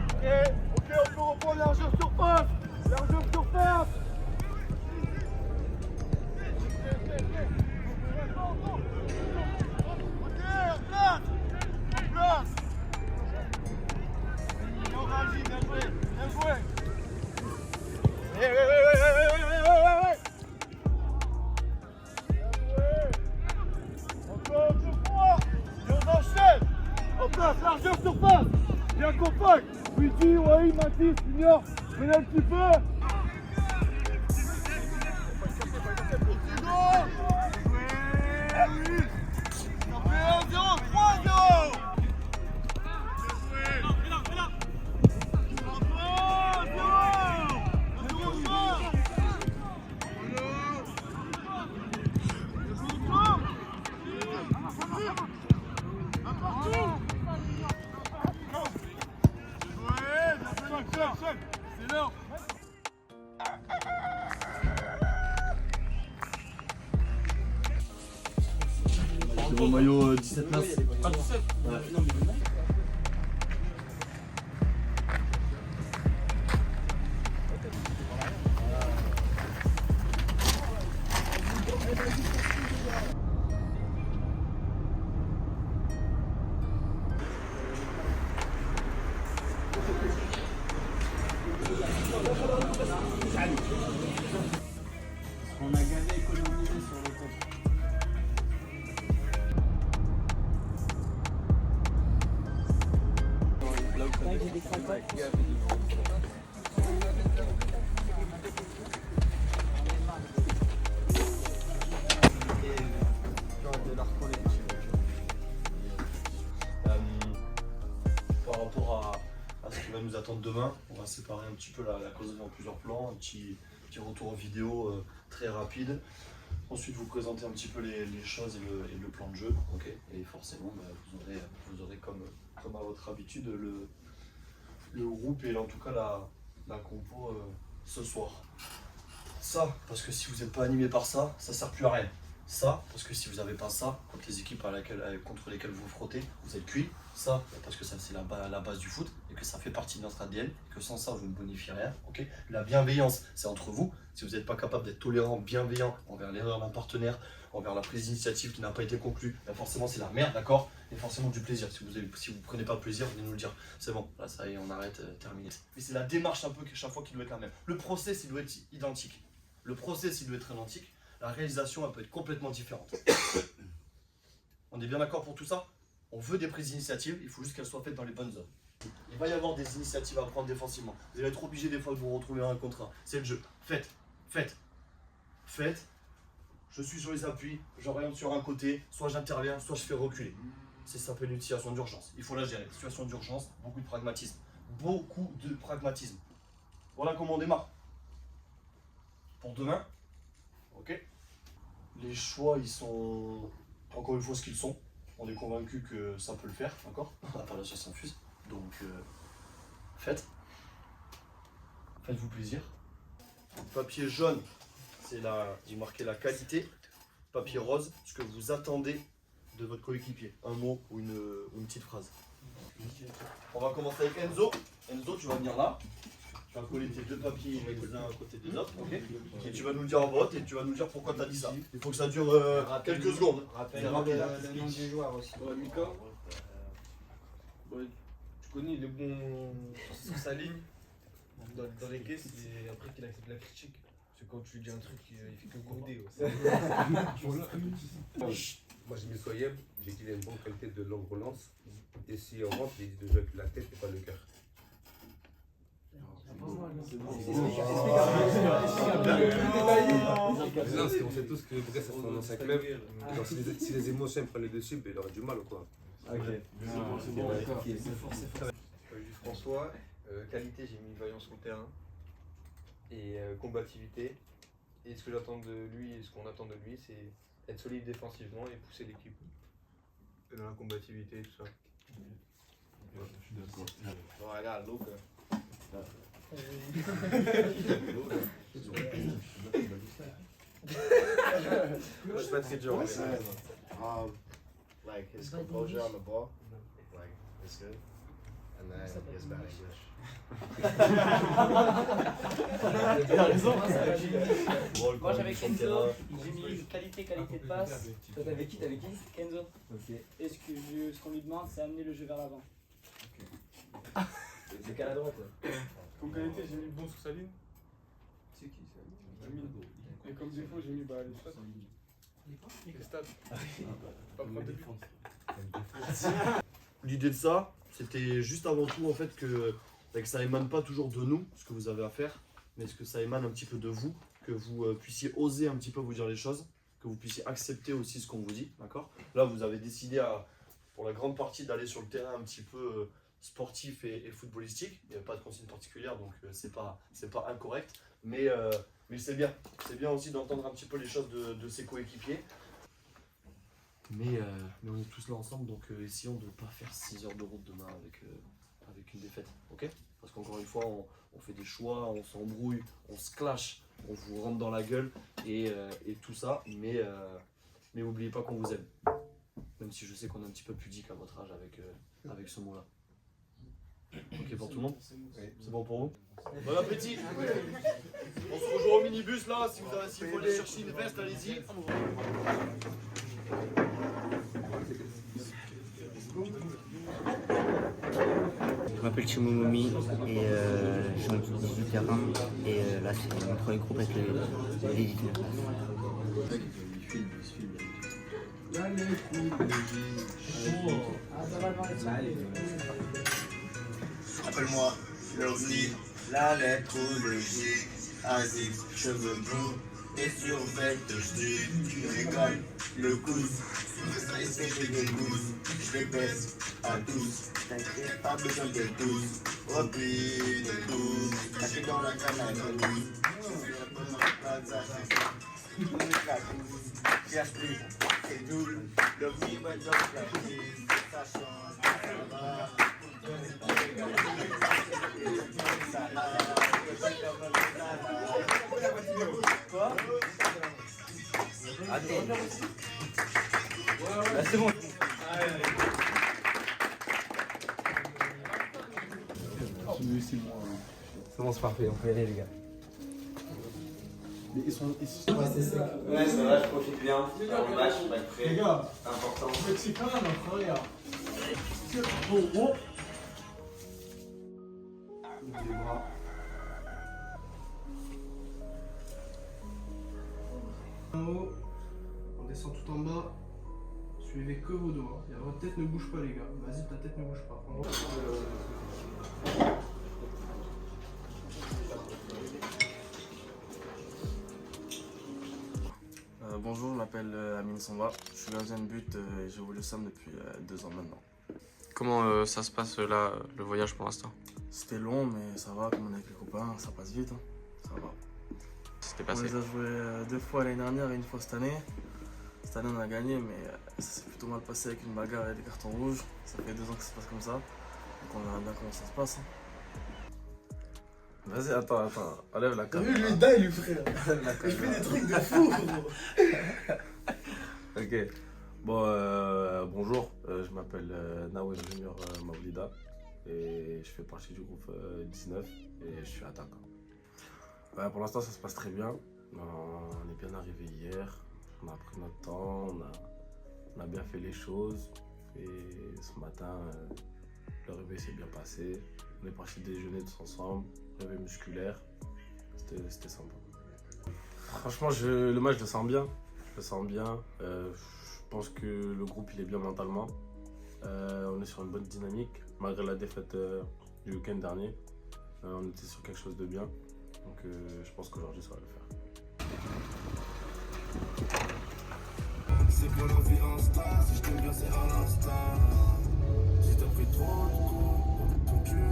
Ok, on peut reprendre largeur surface. Largeur surface. Ok, en place. En place. Bien réagi, bien joué. Bien joué. Ouais. Encore deux fois. Et on enchaîne. En place, largeur surface. Bien compact. Luigi, Wai, Mathis, Junior. Venez un petit peu. C'est l'heure. C'est mon maillot 17-9. Ah, 17 Ouais. On a gavé économisé sur le compte. Par rapport à ce qui va nous attendre demain, on va séparer un petit peu la causerie en plusieurs plans, un petit retour vidéo très rapide. Ensuite, vous présenter un petit peu les choses et le plan de jeu. Okay. Et forcément, vous aurez comme à votre habitude le groupe et en tout cas la compo ce soir. Ça, parce que si vous n'êtes pas animé par ça, ça ne sert plus à rien. Ça, parce que si vous n'avez pas ça, contre les équipes contre lesquelles vous frottez, vous êtes cuit. Ça, parce que ça c'est la base du foot et que ça fait partie de notre ADN et que sans ça, vous ne bonifiez rien. Okay, la bienveillance, c'est entre vous. Si vous n'êtes pas capable d'être tolérant, bienveillant envers l'erreur d'un partenaire, envers la prise d'initiative qui n'a pas été conclue, ben forcément c'est la merde, d'accord. Et forcément du plaisir. Si vous prenez pas de plaisir, venez nous le dire. C'est bon, là ça y est, on arrête, terminé. Mais c'est la démarche un peu chaque fois qui doit être la même. Le process, il doit être identique. Le process, il doit être identique. La réalisation, elle peut être complètement différente. On est bien d'accord pour tout ça? On veut des prises d'initiative, il faut juste qu'elles soient faites dans les bonnes zones. Il va y avoir des initiatives à prendre défensivement. Vous allez être obligé des fois de vous retrouver un contre un. C'est le jeu. Faites. Je suis sur les appuis, j'oriente sur un côté, soit j'interviens, soit je fais reculer. Ça s'appelle une situation d'urgence. Il faut la gérer. Situation d'urgence, beaucoup de pragmatisme. Beaucoup de pragmatisme. Voilà comment on démarre. Pour demain, ok. Les choix, ils sont encore une fois ce qu'ils sont. On est convaincu que ça peut le faire, d'accord? On n'a pas la science infuse. Donc, faites-vous plaisir. Papier jaune, c'est vous marquez la qualité. Papier rose, ce que vous attendez de votre coéquipier. Un mot ou une petite phrase. On va commencer avec Enzo. Enzo, tu vas venir là. Tu vas coller tes deux papiers les uns à côté des autres, ok? Et tu vas nous le dire en vote et tu vas nous dire pourquoi tu as dit ça. Il faut que ça dure quelques secondes. Rappelle-moi le nom du joueur aussi. Ouais, Mika, ouais, tu connais, il est bon sur sa ligne, dans les caisses, et après qu'il accepte la critique. Parce que quand tu lui dis un truc, il fait que gourder. Moi j'ai mis Soyeb, j'ai dit qu'il a une bonne qualité de longue relance. Et si on rentre, j'ai dit de jouer avec la tête et pas le cœur. Non, parce qu'on sait tous que Brest c'est un ancien club. Alors, si les émotions prennent le dessus, ben, il aura du mal ou quoi. Ok, c'est bon, d'accord. François, qualité, j'ai mis vaillant sur le terrain. Et combativité. Et ce que j'attends de lui et ce qu'on attend de lui, c'est être solide défensivement et pousser l'équipe. Et dans la combativité, tout ça. Je suis d'accord. Voilà, Luca. Moi, je suis pas très dur. mais- Like his composure on the ball, like it's good. And then he has bad English. Moi j'avais Kenzo, j'ai mis qualité de passe. Toi t'avais qui Kenzo. Ok. Et ce qu'on lui demande, c'est amener le jeu vers l'avant. C'est qu'à la droite. Comme qualité, j'ai mis bon sous sa ligne. C'est qui ça? Et comme défaut, j'ai mis les stats. Les stats. Pas prendre de but. L'idée de ça, c'était juste avant tout en fait que ça émane pas toujours de nous, ce que vous avez à faire, mais que ça émane un petit peu de vous, que vous puissiez oser un petit peu vous dire les choses, que vous puissiez accepter aussi ce qu'on vous dit, d'accord? Là, vous avez décidé pour la grande partie d'aller sur le terrain un petit peu sportif et footballistique. Il n'y avait pas de consigne particulière, donc c'est pas incorrect, mais c'est bien. C'est bien aussi d'entendre un petit peu les choses de ses coéquipiers. Mais on est tous là ensemble, donc essayons de ne pas faire 6 heures de route demain avec une défaite, ok? Parce qu'encore une fois, on fait des choix, on s'embrouille, on se clash, on vous rentre dans la gueule et tout ça, mais n'oubliez pas qu'on vous aime. Même si je sais qu'on est un petit peu pudique à votre âge avec ce mot-là. Ok pour tout le monde? C'est bon pour vous? Bon appétit! On se rejoint au minibus là, s'il faut aller chercher une veste, allez-y. Je m'appelle Chimoumoumi et je m'occupe du terrain et là c'est mon premier groupe avec l'éditeur. Appelle-moi l'OVNI, la lettre ou le J. Asile, cheveux blonds et survêt je rigole, le coude, stressé chez des gousses, je les baisse à tous, t'inquiète pas besoin de tous, repli de tous, caché dans la canne à grenouille, cherche plus, c'est double, l'OVNI va dire la prise, ça change, ça va. Là c'est bon. C'est bon, c'est parfait, on peut y aller, les gars. Mais ils sont. Ouais, ça va, je profite bien. Le match, je vais être prêt. Les gars, Important. c'est quand même un frère. Les bras. En haut, on descend tout en bas. Suivez que vos doigts. Et votre tête ne bouge pas, les gars. Vas-y, ta tête ne bouge pas. Bonjour, je m'appelle Amine Samba. Je suis gardien de but et j'évolue au SAM depuis 2 ans maintenant. Comment ça se passe là, le voyage pour l'instant? C'était long, mais ça va, comme on est avec les copains, ça passe vite. Hein. Ça va. C'était On passé. les a joués 2 fois l'année dernière et 1 fois cette année. Cette année, on a gagné, mais ça s'est plutôt mal passé avec une bagarre et des cartons rouges. Ça fait 2 ans que ça se passe comme ça. Donc on verra bien comment ça se passe. Hein. Vas-y, attends, enlève la caméra. Lui, il frère. Enlève la Il fait caméra. des trucs de fou, gros. Ok. Bon, bonjour, je m'appelle Nawem Junior Mablida et je fais partie du groupe 19 et je suis attaquant. Ouais, pour l'instant, ça se passe très bien. On est bien arrivé hier, on a pris notre temps, on a bien fait les choses et ce matin, le réveil s'est bien passé. On est parti déjeuner tous ensemble, réveil musculaire, c'était sympa. Franchement, le match, je le sens bien. Je le sens bien. Je pense que le groupe il est bien mentalement. On est sur une bonne dynamique. Malgré la défaite du week-end dernier, on était sur quelque chose de bien. Donc je pense qu'aujourd'hui ça va le faire. C'est pour l'envie en star, si je t'aime bien c'est à l'instant. Si t'as pris trop de coups, ton cul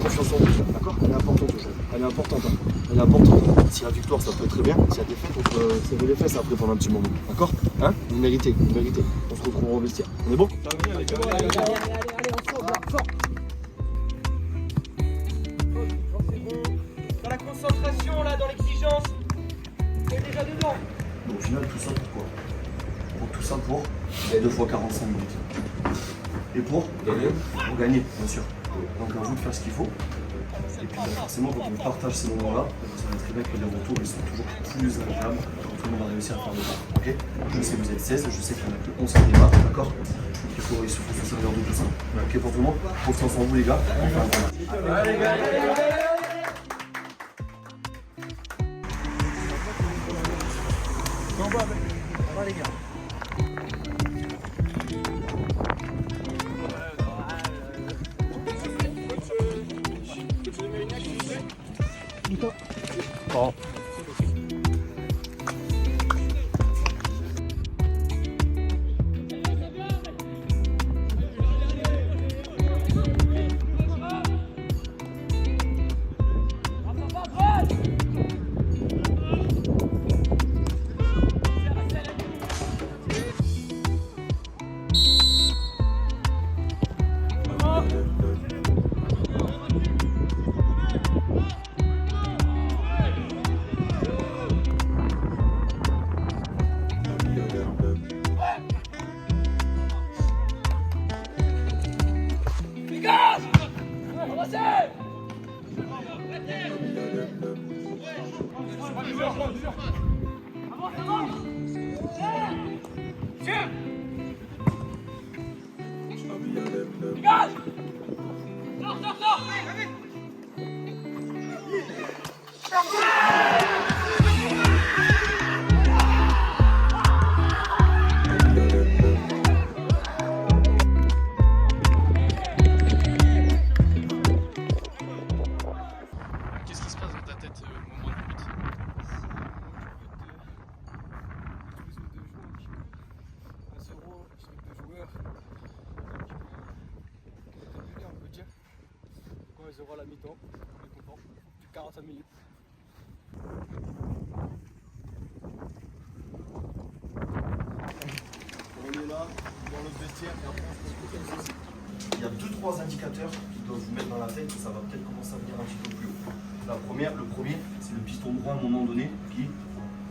confiance en vous, d'accord? Elle est importante aujourd'hui. Elle est importante. Hein. Elle est importante. Si la victoire, ça peut être très bien. Si la défaite, on peut serrer les fesses après pendant un petit moment. D'accord? Hein? Vous méritez, vous méritez. On se retrouvera au vestiaire. On est bon? Allez, ensemble, fort. Dans la concentration, là, dans l'exigence. T'es déjà dedans. Donc, au final, tout ça pourquoi? Tout ça pour 2 fois 45 minutes. Et pour gagner, bien sûr. Donc à vous de faire ce qu'il faut. Et puis forcément, quand on partage ces moments-là, vous savez très bien que les retours ils sont toujours plus agréables quand tout le monde a réussi à faire le pas. Ok? Je sais que vous êtes 16, je sais qu'il n'y en a que 11 qui démarrent, d'accord? Il faut se servir de tout ça. Ok pour tout le monde? Confiance en vous les gars. Allez, les gars, les gars. Bon. Qu'est-ce qui se passe dans ta tête au moment du but? On à la mi-temps, on est content. 45 minutes. On est là, dans le vestiaire, et après on se pose quelques soucis. Il y a 2-3 indicateurs qui doivent vous mettre dans la tête que ça va peut-être commencer à venir un petit peu plus haut. Le premier, c'est le piston droit à un moment donné qui,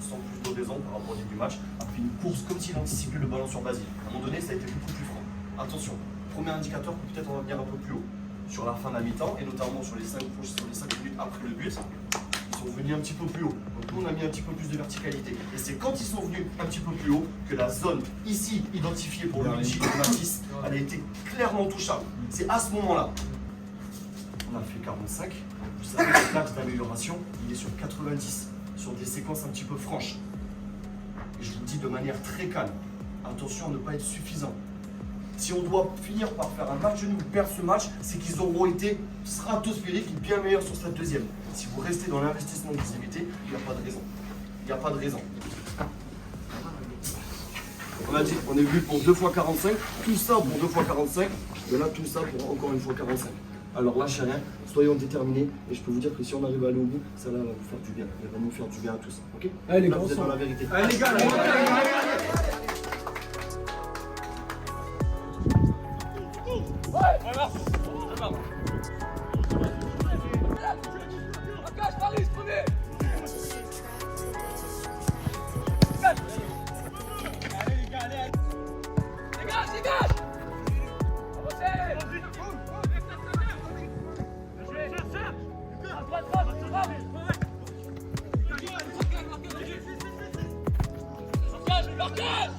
sans plus de raison par rapport au début du match, a fait une course comme s'il anticipait le ballon sur Basile. À un moment donné, ça a été beaucoup plus franc. Attention, premier indicateur que peut-être on va venir un peu plus haut. Sur la fin de la mi-temps, et notamment sur les 5 minutes après le but, ils sont venus un petit peu plus haut. Donc nous, on a mis un petit peu plus de verticalité. Et c'est quand ils sont venus un petit peu plus haut que la zone ici identifiée pour Luigi et Matisse, elle a été clairement touchable. C'est à ce moment-là. On a fait 45. Vous savez que l'axe d'amélioration, il est sur 90, sur des séquences un petit peu franches. Et je vous le dis de manière très calme. Attention à ne pas être suffisant. Si on doit finir par faire un match nul ou perdre ce match, c'est qu'ils auront été stratosphériques et bien meilleurs sur cette deuxième. Si vous restez dans l'investissement que vous évitez, il n'y a pas de raison. Il n'y a pas de raison. On a dit, on est venu pour 2 fois 45, tout ça pour 2 fois 45, mais là tout ça pour encore une fois 45. Alors lâchez rien, soyons déterminés, et je peux vous dire que si on arrive à aller au bout, ça là va vous faire du bien. Elle va nous faire du bien à tous. Ok? Allez les là, gars, vous êtes dans la vérité. Allez les gars, Marquage!